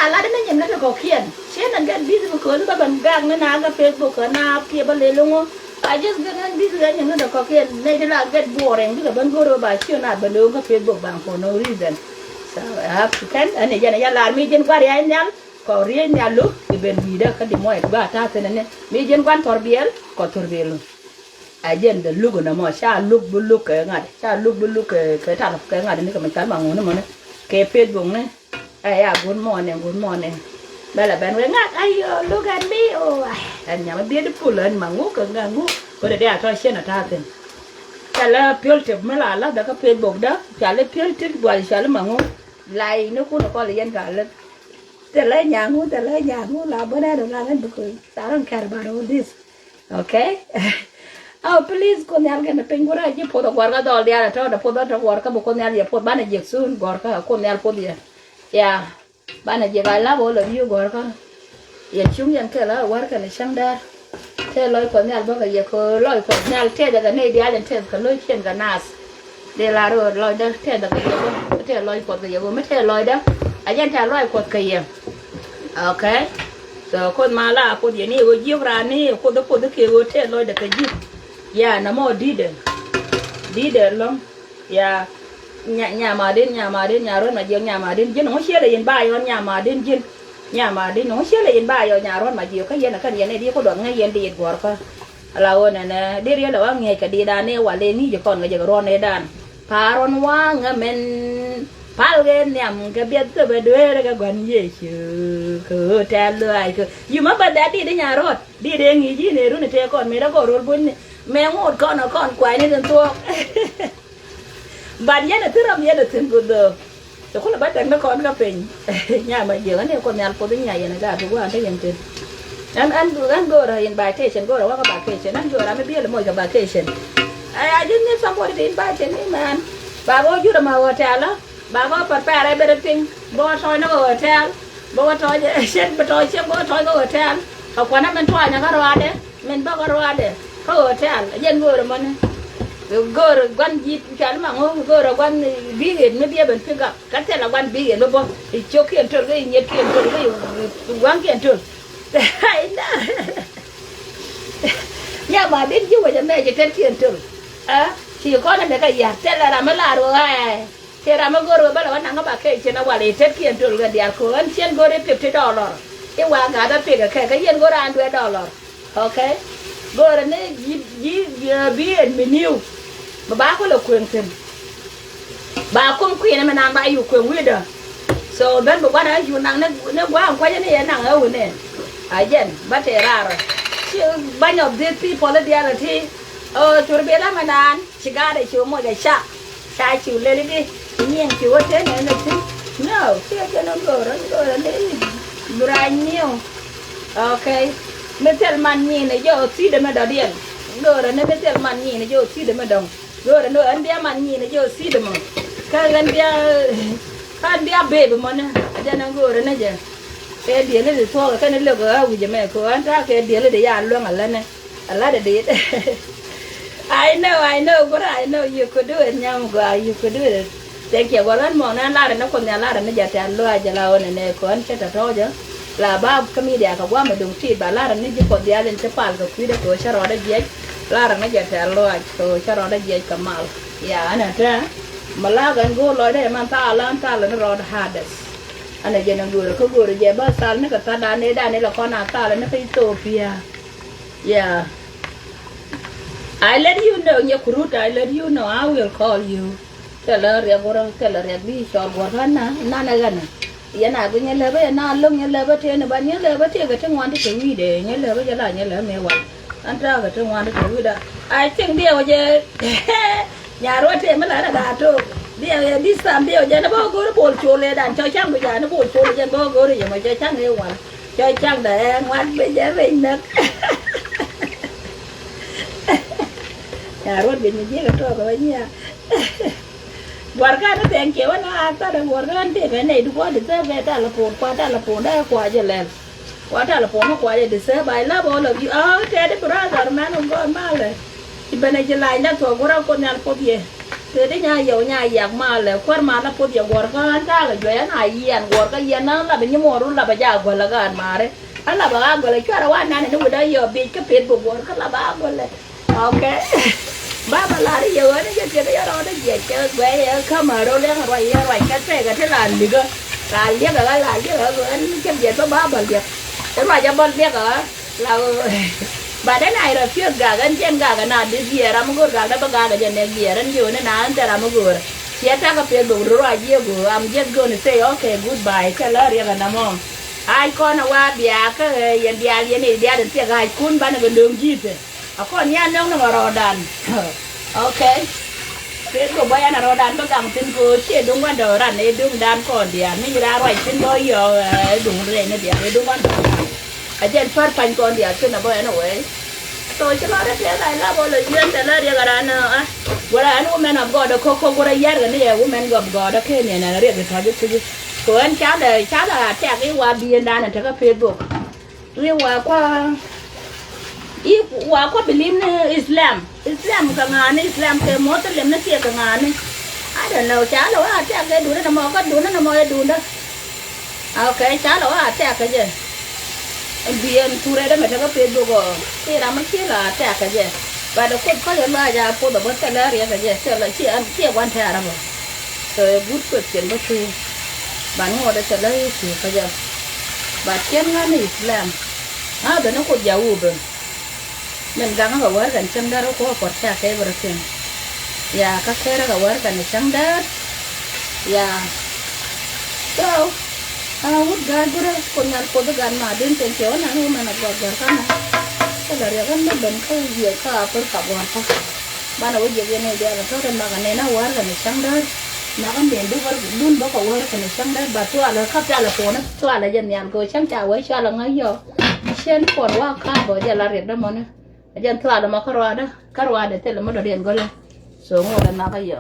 la de nyen na ko kien chen and get busy ko ba ban gang na ga Facebook na ke ba le lungo I just get busy nyen na ko kien ne de la get boring ga ban go ba chi na ba lo ga Facebook bang for no reason so I have to can and ya la mi jen kwa ya nyal ko ri nya lu ke ben bi da ka di mo ba ta te ne mi jen kwan torbiel ko torbiel ajen de lugo na mo sha lug bu lug ke ngad sha lug bu lug ke ta ke ngad ni ko man kan bang no mo ne ke Facebook ne ay good morning bala ban we ngad ayo look at me oh and nya ma beautiful and mangu ka ngangu ko de ya to shena ta ten kala piol te mala la da ka Facebook da kala piol te gwal shala mangu lai no ko ko le yan kala te la nyangu la bona do la nan ko I don't care about all this okay oh please ko nyal gana pengura je podo warga dol dia to da podo to warga bu ko nyal ye pod bana je sun gorka ko nyal pod ya ya bana je ba la bo lo yu gorka ye chung yan ke la warga le shangda te loy ko nyal ba ga ye ko loy ko nyal te daga ne dia len te ko loy chen ga nas de la ro loy da te daga ye ko te loy ko ga ye ko me te loy da ayen ta loy ko ka ye okay so ko mala ko ye ni wo jibra ni ko do ke wo te loy da ka ji ya na mo dide long ya nya ma den nya ron ma je nya ma den jin no shele yin ba yon nya ma den no shele yin ba yo nya ron ma je ka yen ka yen di ko do nga yen di gor ka ala wona na de re la wa nge ka di da ne wa le ni je kon ga je ron ne dan pa ron wa nga men pal gen nyam ga biet to be de ga gon ye chu ko ta lo ai ko yu ma ba da di de nya rot di de ngi ji ne ru ne te kon me da go ro bun mẹ ngồi con quay nên tôi bạn nhớ là thứ năm nhớ là thứ good rồi có là bắt đánh nó con cà phê nhà mà giờ anh em con nhà có đến nhà vậy này ra tôi ăn thấy hiện trên anh go rồi invitation go rồi qua cái vacation anh go ra mới biết là mỗi cái vacation I didn't need somebody to invite me man bà có chú mà hotel đó bà có prepare everything bo thôi nó hotel bo thôi xem bo thôi có hotel học qua nó mình thôi nhà có rồi đấy mình bao có rồi đấy có hotel dân go rồi mình go rồi quan gì chán mà ngô go rồi quan bí hiền mới biết bên phía gặp cái thế là quan bí hiền nó bo thì chỗ kiện trường cái nhiệt kiện trường cái quán kiện trường hay đó nhà bà đến chú cho mẹ chỉ trên kiện trường chỉ có là cái gì thế là làm là rồi ai thế là mà go rồi bắt đầu nàng có bà kể trên nó qua để trên kiện trường gần nhà cô anh trên go để $50 cái hoa cả đã tiền cái yên go ra ăn $2 ok go rồi này bí hiền mình yêu mà bà có là quyền tiền bà không quyền mà nàng bà yêu quyền quyết được so bên bộ quan ấy yêu nàng nó quá không quay này nàng ở này again but raro bunch of these people the reality churbela manan chigare chu mo ga sha chu le đi nhiên chu thế này nó chứ no chưa nó rồi đấy brand new okay metal man ni này yo si de ma da điện rồi nó metal man ni này yo si de ma đồng rồi nó anh bia man ni này yo si de ma kan bia bebe mo na ada nó rồi nó je cái điện này thôi cái này lừa cái gì mẹ cô anh ra cái điện này để ăn luôn Allah để đi I know but I know you could do it nyam go you could do it thank you walan mo na la nó còn nhà la nó giờ tan lo giờ lao này cô anh sẽ thôi chứ là ba cái mi dia ka qua mà đồng chi bà la nó chỉ còn dia lên sẽ pal cái quý đó cô sẽ rồi đó gì la nó giờ tan lo cô sẽ rồi đó gì cả mal ya anh ra mà la gần go lo đấy mà ta là nó rồi hades anh giờ nó gửi về bao sao nó cả ta đan này là con nào ta là nó phải Ethiopia yeah I let you know your route I let you know I will call you tell her bi short war na gan yana go nyele ba na long nyele ba te ne ba nyele ba te ga te ngwan te wi de nyele ba jala nyele me wa an ta ga te ngwan te wi da I think dia je nhà rồi thì mới là đà trâu đi làm điều giờ nó bao gối nó buồn chùa đàn chơi chăng bây giờ nó buồn chùa lên bao gối rồi mà chơi chăng yêu mà chơi chăng để ngoan bây giờ mình được nhà rồi bị mình giết cái trâu rồi nha quả cái nó tiền kiểu nó ta đang quả cái thì cái này đúng quá để ta về ta là phồn đây quả giờ lên quả ta là phồn nó quả giờ để xe bài lá bao lâu thế đấy brother man không có mal này thì bên này chỉ lại nó thuộc của con nhà có gì cứ đi nhà giặc mà là quan mà nó phun giờ quạt cái ra là chuyện này yên quạt cái yên nó là bên như mùa luôn là bây giờ quạt là cái mà đấy anh là bà quạt là cho nó ăn này nó vừa đây giờ bị cái phiền bụng quạt cái là bà quạt là ok bà là đi giờ nó chơi cái đó nó về chơi về không mà đâu lên rồi cái xe cái thế là gì cơ là liếc ở lại chứ ở anh chơi về có bà bật việc thế mà cho bọn liếc ở là bà đến này rồi phía gà cái trên gà cái nào đi về ra một gà đó gà cái trên này về đến nhiều nên nào để làm một người chia ra cái phiền bụng rồi giờ bữa I'm just gonna say okay goodbye cái là riêng cái nào ai con nào qua bia cái yên bia yên này bia đến tiệc ai kun bán cái đường gì thế à con nhà nông nó rồi đàn ok thế của bây giờ rồi đàn có cầm tin cô chỉ đúng quan đồ đàn này đúng đàn còn đi ăn mới ra rồi tin bao giờ đúng rồi này đi đúng quan ở trên phát phanh con đi ăn cái nào bây giờ vậy tôi chỉ nói thế này là bao giờ duyên thế là đi cái đàn à bữa nay anh woman of God có bữa nay cái này woman of God cái này là riêng cái thôi chứ của anh cháu là chạy cái qua biên đàn ở trên cái Facebook riêng qua qua believe Islam cái ngàn Islam cái Muslim nó kia cái ngàn I don't know cháu là chạy cái đuôi nó mò cái đuôi nó mò cái đuôi đó ok cháu là chạy cái gì biên tu ra đó mà cái Facebook cái làm cái là chạy cái gì và nó cũng có những loại là phụ được bất là cái gì sẽ là chỉ quan hệ là rồi rồi bút quyết chuyện bất cứ bạn ngồi đây sẽ lấy gì cái gì và chân ngàn Islam bên nó cũng giàu rồi mình gắng ở ngoài gần chân đó có cột xa cái bờ sông, ya các cái đó ở ngoài gần chân đó, ya, so, út gan bữa con nhặt con gan mà đến trên chỗ này mà nó gọt cái này là cái nó bẩn cái gì cái phải cặp gọt không, ban đầu cái này đây là thôi mà cái này nó ngoài gần chân đó, mà cái miền đun bốc ở ngoài gần chân đó, bà tua là khắp ra là phổ nó, tua là dân nhàn coi chân chào với cho là ngay giờ, trên còn qua cá bỏ giờ là riết đó mà nè. Jangan terlalu makan ada tela mana dia ngolah, so ngolah nak kaya,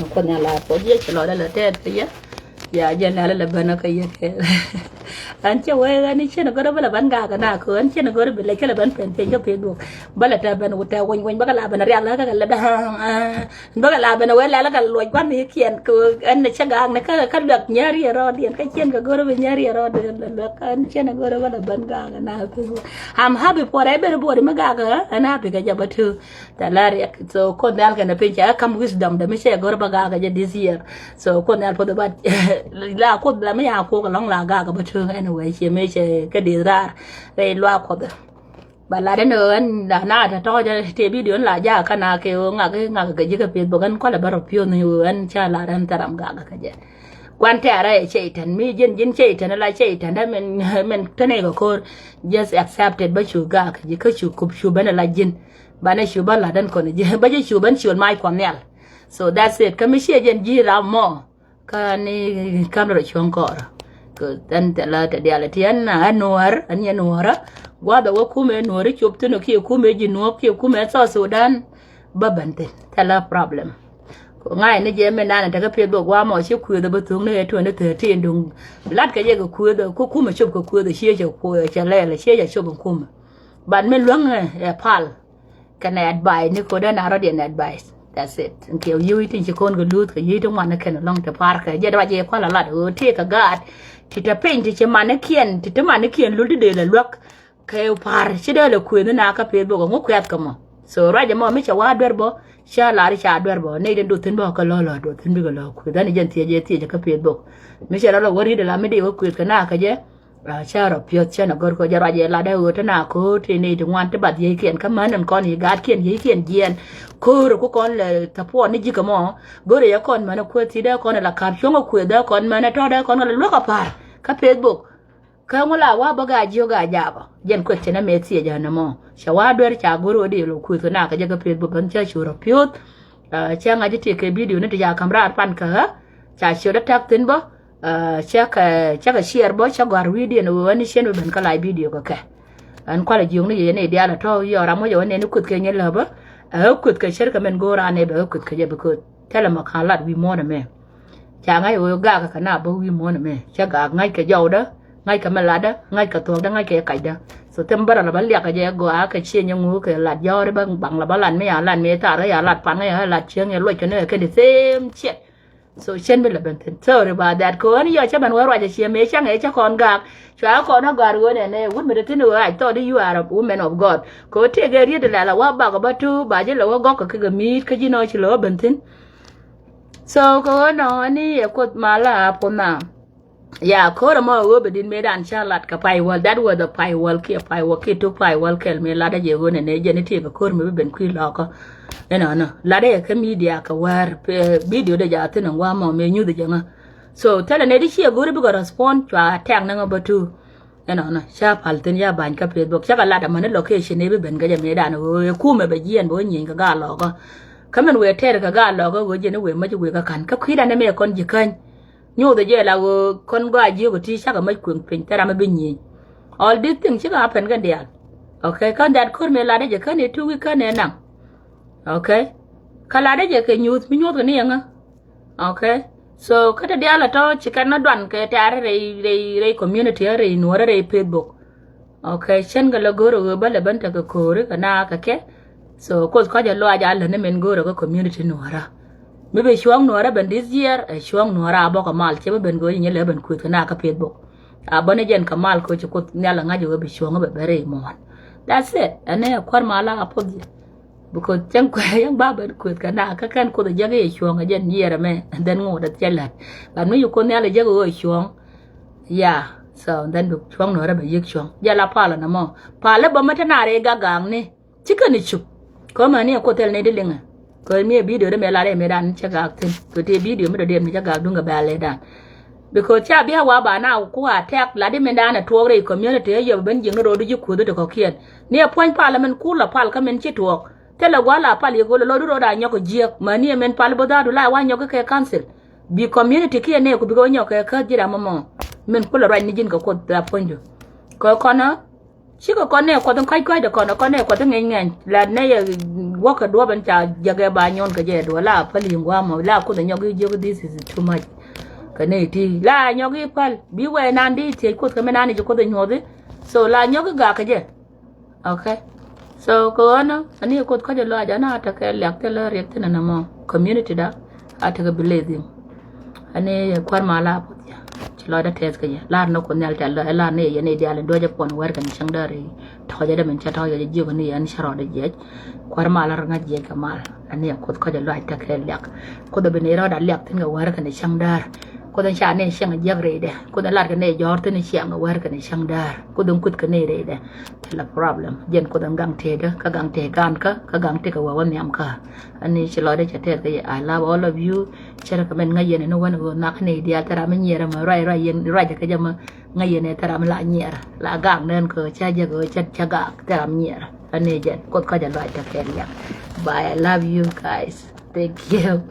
makanya lah, pojok kalau ada letet kaya, ya jangan ada leban kaya. Anca wei ni cina kau bela ban gak kena aku, anca nak kau bela kala ban pen ke Facebook, bela ta ban uta wing bakal ban riak lah kala dah, bakal ban wei lah kala luai kwan ni kian ku, an ni cagang ni kala luak nyari rod, dia kan cina kau nyari rod, kan cina kau bela ban gak kena aku. Ham happy forever body magaga, an happy kerja betul. Talari so kau ni alkan penca, kamu wisdom dah mesti kau bagaga kerja this year, so kau ni alpo debat, lah kau bela mesti aku kalau laga kau betul. Anyway, chị mới chơi cái điều ra đây loa của bà là đến nữa anh đã na thì cho thì video là ra cái nào kêu cái gì cái việc bukan có là bao nhiêu nhiều anh cha là anh ta làm gà cái gì quan trọng là chạy thành mi dân chạy thành là chạy thành đó mình thế này của cô just accepted bởi chủ gà cái gì cái chủ bên là dân bà này chủ bên là đơn còn gì bây giờ chủ bên chủ mai quan nè so that's it cái mấy xe dân gì làm mò cái này camera chuông cỏ dan tela dia la tian na Nuer anya Nuer wa da wa kume Nuer chop tuno ki kume ji no ki kume so Sudan babante tela problem ko ngai ne je me na ta ka pe do wa mo shi ku da butung ne to ne te tin dung lat ka je ko ku da ko kume chop ko ku da shi je ko cha le la shi je chop kume ban me luang e pal kana advice ni ko da na radian advice that's it kiểu vui thì chỉ con cái lút cái gì trong mà nó khen long the park cái giờ đó giờ qua là lạt ở thế cả gạt thì ta paint thì mà nó kiên thì mà nó kiên lút đi là luộc cái par chỉ đó là quyền nó cái phải bộ ngốc quẹt cơ mà so ra giờ mà mấy cháu qua đuổi bỏ xa là đi xa đuổi bỏ này đến đuổi thân bỏ cái lo đuổi thân bị cái lo quyền đó này dân thì cái phải bộ mấy cháu đó là quên đi là mấy điều quyền cái nào cái gì cha rồi phiêu cha nó gọi giờ ra giờ là đây ở thế nào cô thì này thì ngoan tới bật giấy kiện các mấy năm con thì gạt kiện giấy kiện diện cô rồi con là tập huấn này gì cả mà bữa đấy con mà nó quên thì đó con là cam xuống ở quên đó con mà nó cho đó con là lúc ở phải các Facebook không làว่าบ่กาจิกาจาบ่ยัน question นะเมสเซจนะมอชาวาด้วยชากูรู้ดีลูกคุยตัวน่ะก็จะกับ Facebook กันจะชูรพิวชางาจะที่วิดีโอนี่จะคำราปันก็ชาชูรทักตินบ่chắc là share bớt cho gọi video nữa anh xem được mình có lại video có cả anh qua là dùng này này dia là thôi giờ làm mới giờ này nó cút cái như là bớt ở cút cái share cái mình go ra này ở cút cái gì bớt thế là mà khá là vi mô này mẹ chả ngay ở gà cái nào bớt vi mô này mẹ chắc gà ngay cái dầu đó ngay cái mà lá đó ngay cái tuồng đó ngay cái cải đó so tembara la balia ka je go a ka chi nyu ke lat yo re bang la balan me ya lan me ta re ya lat pan ya lat chieng ya lo ke ne ke the same shit so chen be la ben ten so about that ko ani yo cha ban wa ra ja chi me chang e cha kon ga cha ko na ga ro ne would me tin I thought you are a woman of God ko te ge ri de la wa ba ga ba tu ba je la wa go ka ke mi ka ji no chi lo ben tin so ko no ani ko mala pona yeah, kora mo go bedin medan chalat ka pai wal that was the pai wal ki to pai wal kel me lada je go ne je ti ka kor me ben kwi lo ko no lada ka media ka war video de ja tin wa mo me nyu de janga so tele ne di chi go ri go respond twa tang na ba tu no sha pal tin ya ban ka facebook cha ka lada man location ne ben ga je medan o ku me be jien bo nyin ka ga lo ko kamen we ter ka ga lo go je ne we ma ju we ka kan ka kwi da ne me kon ji kan nyu de je la go kon go aji go ti sha ga mai kun pin tara ma bin yi all these things chiga happen ga dia okay kan that kur me la de je kan ne 2 week kan ne na okay kala de je ke news mi nyu ne nga okay so kata dia la to chikan na dwan ke tare re community re Nuer re facebook okay chen ga la go ro ba le ban ta ga ko re kana ka ke so ko ja lo aja la ne men go ro ga community Nuer maybe shuang Nuer ben this year shuang Nuer abo ka mal che ben go yin le ben ku na ka facebook abone jen ka mal ko ko nyala ngaji go be shuang be bere mo that's it ane kwar mala apodi because chen ko yang ba ben ku ka na ka kan ko de jage shuang jen yere me and then ngo da chelat but no you ko nyala jage go shuang yeah so then du shuang Nuer be yek shuang ya la pala na mo pala ba mata na re ga gang ne chikani chup ko mani ko tel ne dilinga ko mi video de me la me dan cha ga tin to te video me de me cha ga dunga ba le dan because cha bi wa ba na ko attack la de me dan na to re community yo ben jing ro du ji ku de ko kien ne point parliament ku la pal ka men chi to te la wala pal ye go lo du ro da nyoko ji ma ni men pal bo da du la wa nyoko ke council bi community ki ne ku bi go nyoko ka jira mama men ku la ra ni jin ko da point ko kono chỉ có con này có tông khai quay được còn nó con này có tông nghe nghe là này quá cả đua bên trà giờ cái bà nhon cái gì đua là phải liền qua mà là cô này nhau cái this is too much cái này thì là nhau cái phải biết về nan đi thì cô cái bên nan thì cô tình hồ đấy so là nhau cái gà cái gì okay so cô nó anh ấy cô có thể lo cho nó ta cái lạc cái lo riêng thế nào mà community đó à ta cái believe anh ấy quan mà là lo da test kaya la no ko nyal tal la ne ye ne dial do japon wer kan chang dare to ja da men cha to ya ji ko ni an sharo da je kwar ma la nga je kamal ani ko ko da lo ta ke lek ko da bene ro da lek tin ga wer kan chang dar ko da cha ne chang je re de ko da lar kan ne jor tin chang wer kan chang dar ko dum kut kan ne re de la problem jen ko da gang te da ka gang te gan ka gang te ka wa wan yam ka ani chi lo da cha te ga I love all of you chara ka men nga ye ne no wan go nak ne dia tara men yera ma rai yen rai ka jama nga ye ne tara la nyera la gang nen ko cha je go cha ga tara nyera ani jen ko ka ja lo ta ke ya bye I love you guys thank you